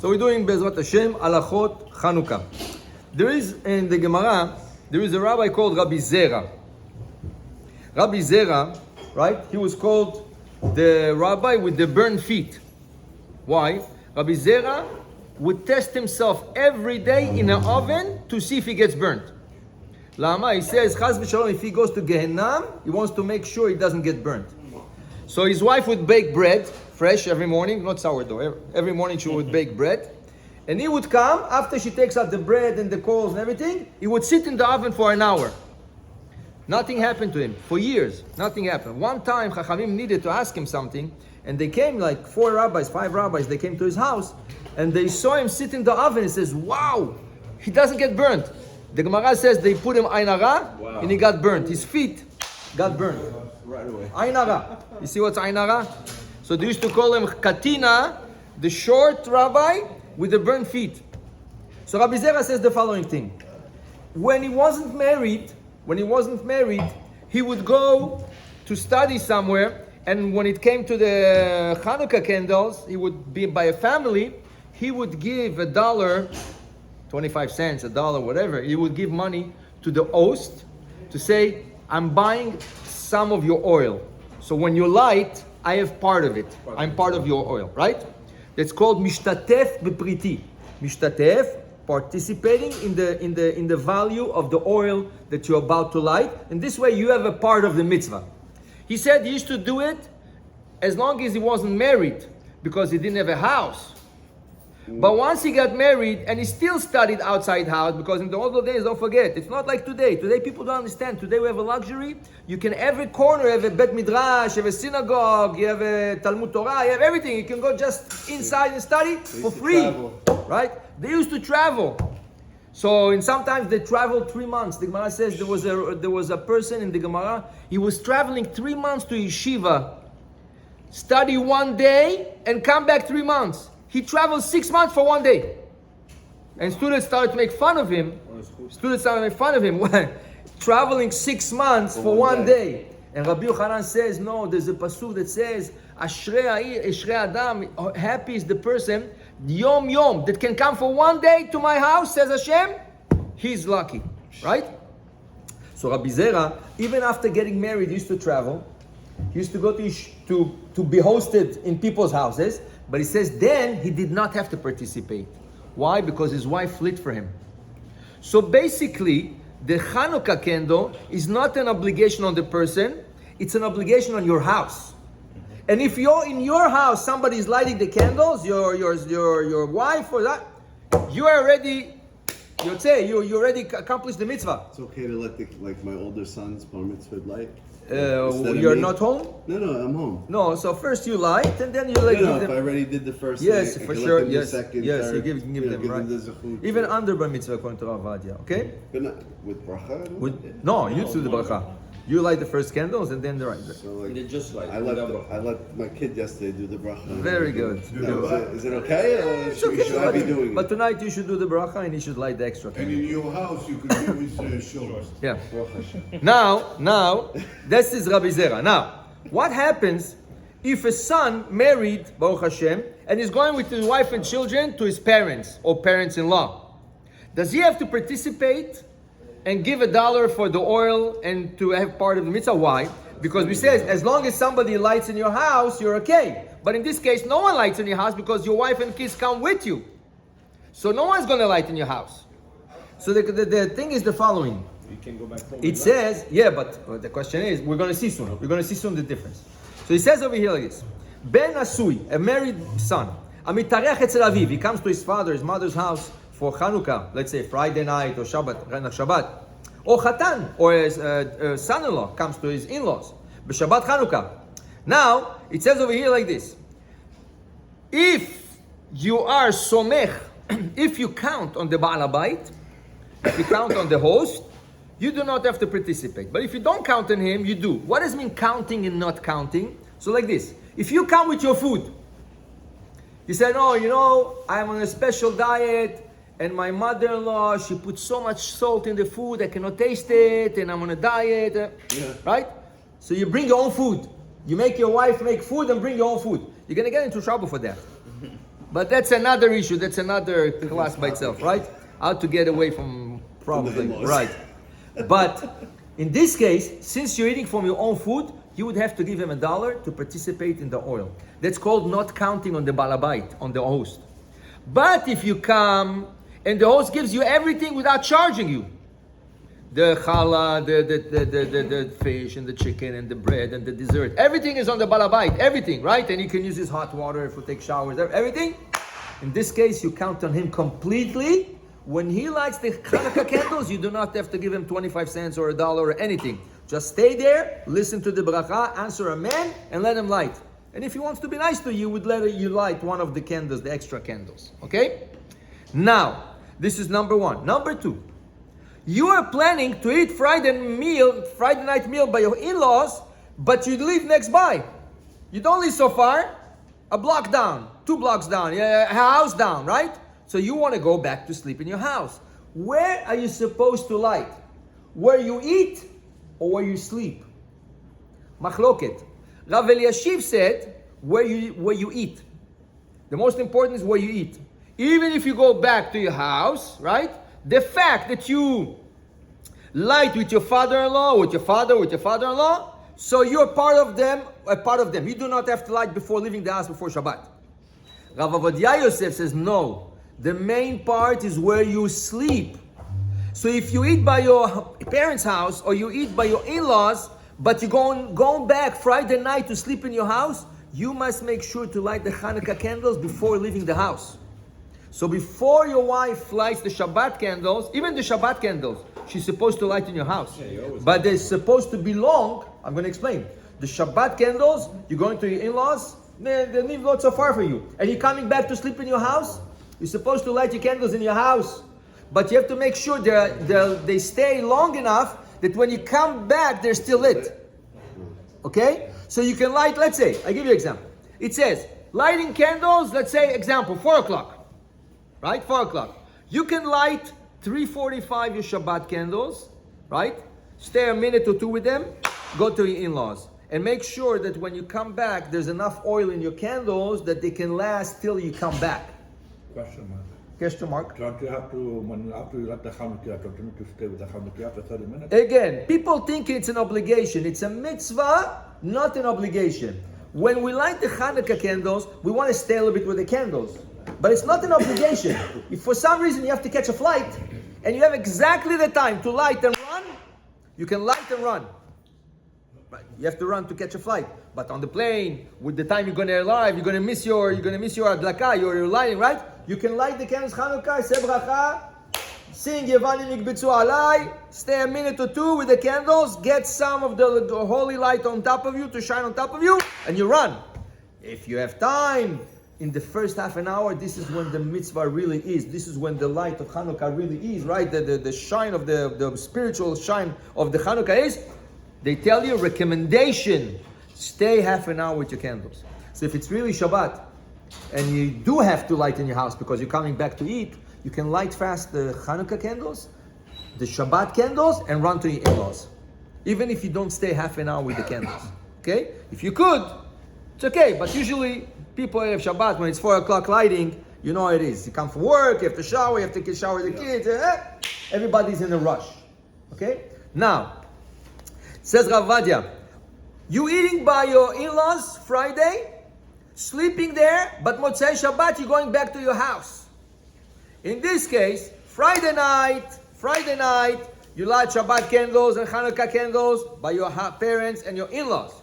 So we're doing Bezrat Hashem Halachot Chanuka. There is in the Gemara, there is a rabbi called Rabbi Zera. Rabbi Zera, right? He was called the rabbi with the burned feet. Why? Rabbi Zera would test himself every day in an oven to see if he gets burnt. Lama, he says, Chaz v'shalom, if he goes to Gehenna, he wants to make sure he doesn't get burnt. So his wife would bake bread, fresh every morning, not sourdough. Every morning she would bake bread. And he would come, after she takes out the bread and the coals and everything, he would sit in the oven for an hour. Nothing happened to him. For years, nothing happened. One time, Chachamim needed to ask him something, and they came, like 4 rabbis, 5 rabbis, they came to his house, and they saw him sit in the oven and says, wow, he doesn't get burnt. The Gemara says they put him Ain Hara, and he got burnt. His feet got burnt. Right away. Ain Hara. You see what's Ain Hara? So they used to call him Katina, the short rabbi with the burnt feet. So Rabbi Zera says the following thing. When he wasn't married, he would go to study somewhere, and when it came to the Chanukah candles, he would be by a family, he would give $1, 25 cents, $1, whatever. He would give money to the host to say, I'm buying some of your oil. So when you light, I have part of it. I'm part of your oil, right? That's called mishtatef bepriti. Mishtatef, participating in the value of the oil that you're about to light. And this way you have a part of the mitzvah. He said he used to do it as long as he wasn't married, because he didn't have a house. But once he got married, and he still studied outside house, because in the old days, don't forget, it's not like today. Today people don't understand. Today we have a luxury. You can, every corner, have a bet midrash, you have a synagogue, you have a Talmud Torah, you have everything. You can go just inside and study for free, right? They used to travel. So, and sometimes they traveled 3 months. The Gemara says there was a person in the Gemara, he was traveling 3 months to yeshiva, study 1 day, and come back 3 months. He traveled 6 months for 1 day. And students started to make fun of him. Traveling 6 months for 1 day. And Rabbi Yochanan says, no, there's a pasuk that says, Ashrei Adam, happy is the person, Yom Yom, that can come for 1 day to my house, says Hashem, he's lucky, right? So Rabbi Zera, even after getting married, he used to travel. He used to go to be hosted in people's houses. But he says then he did not have to participate. Why? Because his wife lit for him. So basically, the Chanukah candle is not an obligation on the person, it's an obligation on your house. And if you're in your house, somebody is lighting the candles, your wife or that, you already accomplished the mitzvah. It's okay to let like my older son's bar mitzvah light. You're not home? No, I'm home. No, so first you light and then you like give them. If I already did the first yes, thing, for sure. Yes, second, yes, third, you give them, right? Even under bar mitzvah according to Rav Vadia, okay? With bracha? No, you do the bracha. You light the first candles and then the right. So like, just like I let my kid yesterday do the bracha. Very good. No, is it okay? Or should I be doing it? But tonight you should do the bracha and he should light the extra candle. And in your house you could give his shoulders. Yeah. Now, this is Rabbi Zera. Now, what happens if a son married, Baruch Hashem, and is going with his wife and children to his parents or parents-in-law? Does he have to participate and give $1 for the oil and to have part of the mitzvah? Why? Because we say as long as somebody lights in your house, you're okay. But in this case, no one lights in your house because your wife and kids come with you. So no one's going to light in your house. So the thing is the following. you can go back home. It says, yeah, but the question is, we're going to see soon. We're going to see soon the difference. So he says over here like this. Ben Asui, a married son. Amitarech etzel aviv. He comes to his father, his mother's house for Chanukah, let's say Friday night or Shabbat. Or Chatan, or his son-in-law comes to his in-laws. B'Shabbat Chanukah. Now, it says over here like this. If you are somech, if you count on the Baal Habayit, if you count on the host, you do not have to participate. But if you don't count on him, you do. What does it mean counting and not counting? So like this. If you come with your food, you say, no, I'm on a special diet, and my mother-in-law, she puts so much salt in the food, I cannot taste it, and I'm on a diet, right? So you bring your own food. You make your wife make food and bring your own food. You're going to get into trouble for that. But that's another issue. That's another class by itself, right? How to get away from problems, in-laws. right? But in this case, since you're eating from your own food, you would have to give him $1 to participate in the oil. That's called not counting on the balabait, on the host. But if you come and the host gives you everything without charging you, the challah, the fish and the chicken and the bread and the dessert, everything is on the balabait, everything, right? And you can use his hot water if you take showers, everything. In this case, you count on him completely. When he lights the Hanukkah candles, you do not have to give him 25 cents or $1 or anything. Just stay there, listen to the bracha, answer amen, and let him light. And if he wants to be nice to you, would let you light one of the candles, the extra candles. Okay? Now, this is number one. Number two, you are planning to eat Friday night meal by your in-laws, but you live next by. You don't live so far, a block down, 2 blocks down, a house down, right? So you want to go back to sleep in your house. Where are you supposed to light? Where you eat or where you sleep? Machloket. Rav Eliashiv said, where you eat. The most important is where you eat. Even if you go back to your house, right? The fact that you light with your father-in-law, with your father-in-law, so you're part of them. You do not have to light before leaving the house before Shabbat. Rav Avadia Yosef says, no. The main part is where you sleep. So if you eat by your parents' house or you eat by your in-laws, but you're going back Friday night to sleep in your house, you must make sure to light the Hanukkah candles before leaving the house. So before your wife lights the Shabbat candles, even the Shabbat candles, she's supposed to light in your house. But they're supposed to belong, I'm going to explain. The Shabbat candles, you're going to your in-laws, they live not so far from you. And you're coming back to sleep in your house, you're supposed to light your candles in your house. But you have to make sure they stay long enough that when you come back, they're still lit. Okay? So you can light, let's say, I give you an example. It says, lighting candles, let's say, example, 4 o'clock. Right? 4 o'clock. You can light 3:45 your Shabbat candles, right? Stay a minute or two with them, go to your in-laws. And make sure that when you come back, there's enough oil in your candles that they can last till you come back. Question mark. Question mark. Don't you have to, after you let the Hanukkah, don't you need to stay with the Hanukkah after 30 minutes? Again, people think it's an obligation. It's a mitzvah, not an obligation. When we light the Hanukkah candles, we want to stay a little bit with the candles. But it's not an obligation. If for some reason you have to catch a flight, and you have exactly the time to light and run, you can light and run. Right. You have to run to catch a flight. But on the plane, with the time you're going to arrive, you're going to miss your adlaka, your lighting, right? You can light the candles Chanukah, say bracha, sing Yevanim Yikbitzu Alai, stay a minute or two with the candles, get some of the holy light on top of you to shine on top of you, and you run. If you have time, in the first half an hour, this is when the mitzvah really is. This is when the light of Chanukah really is, right? The shine of the spiritual shine of the Chanukah is. They tell you, recommendation, stay half an hour with your candles. So if it's really Shabbat, and you do have to light in your house because you're coming back to eat, you can light fast the Hanukkah candles, the Shabbat candles, and run to your in-laws. Even if you don't stay half an hour with the candles. Okay? If you could, it's okay. But usually, people have Shabbat, when it's 4 o'clock lighting, you know how it is. You come from work, you have to shower, you have to shower the kids. Everybody's in a rush. Okay? Now, says Rav Vadia, you eating by your in-laws Friday, sleeping there, but Motzei Shabbat you're going back to your house. In this case, Friday night, you light Shabbat candles and Hanukkah candles by your parents and your in-laws.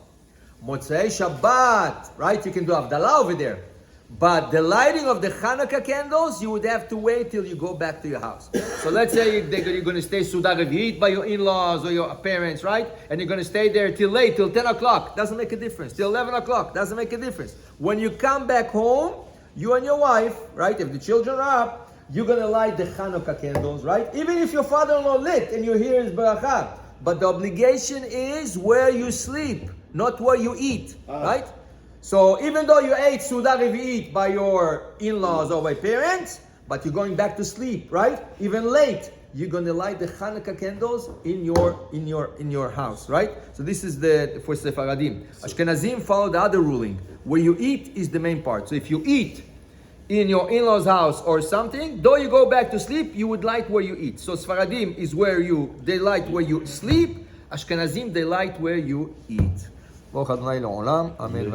Motzei Shabbat, right? You can do Havdalah over there. But the lighting of the Hanukkah candles, you would have to wait till you go back to your house. So let's say you're going to stay Suda Revi'it by your in-laws or your parents, right? And you're going to stay there till late, till 10 o'clock. Doesn't make a difference. Till 11 o'clock. Doesn't make a difference. When you come back home, you and your wife, right? If the children are up, you're going to light the Hanukkah candles, right? Even if your father-in-law lit and you're here is Barakah. But the obligation is where you sleep, not where you eat, right? So even though you ate Suda Revi'it by your in-laws or by parents, but you're going back to sleep, right? Even late, you're going to light the Hanukkah candles in your house, right? So this is for Sephardim. Ashkenazim follow the other ruling. Where you eat is the main part. So if you eat in your in-laws' house or something, though you go back to sleep, you would light where you eat. So Sfaradim is they light where you sleep. Ashkenazim, they light where you eat. Baruch Adonai Le'olam. Amen.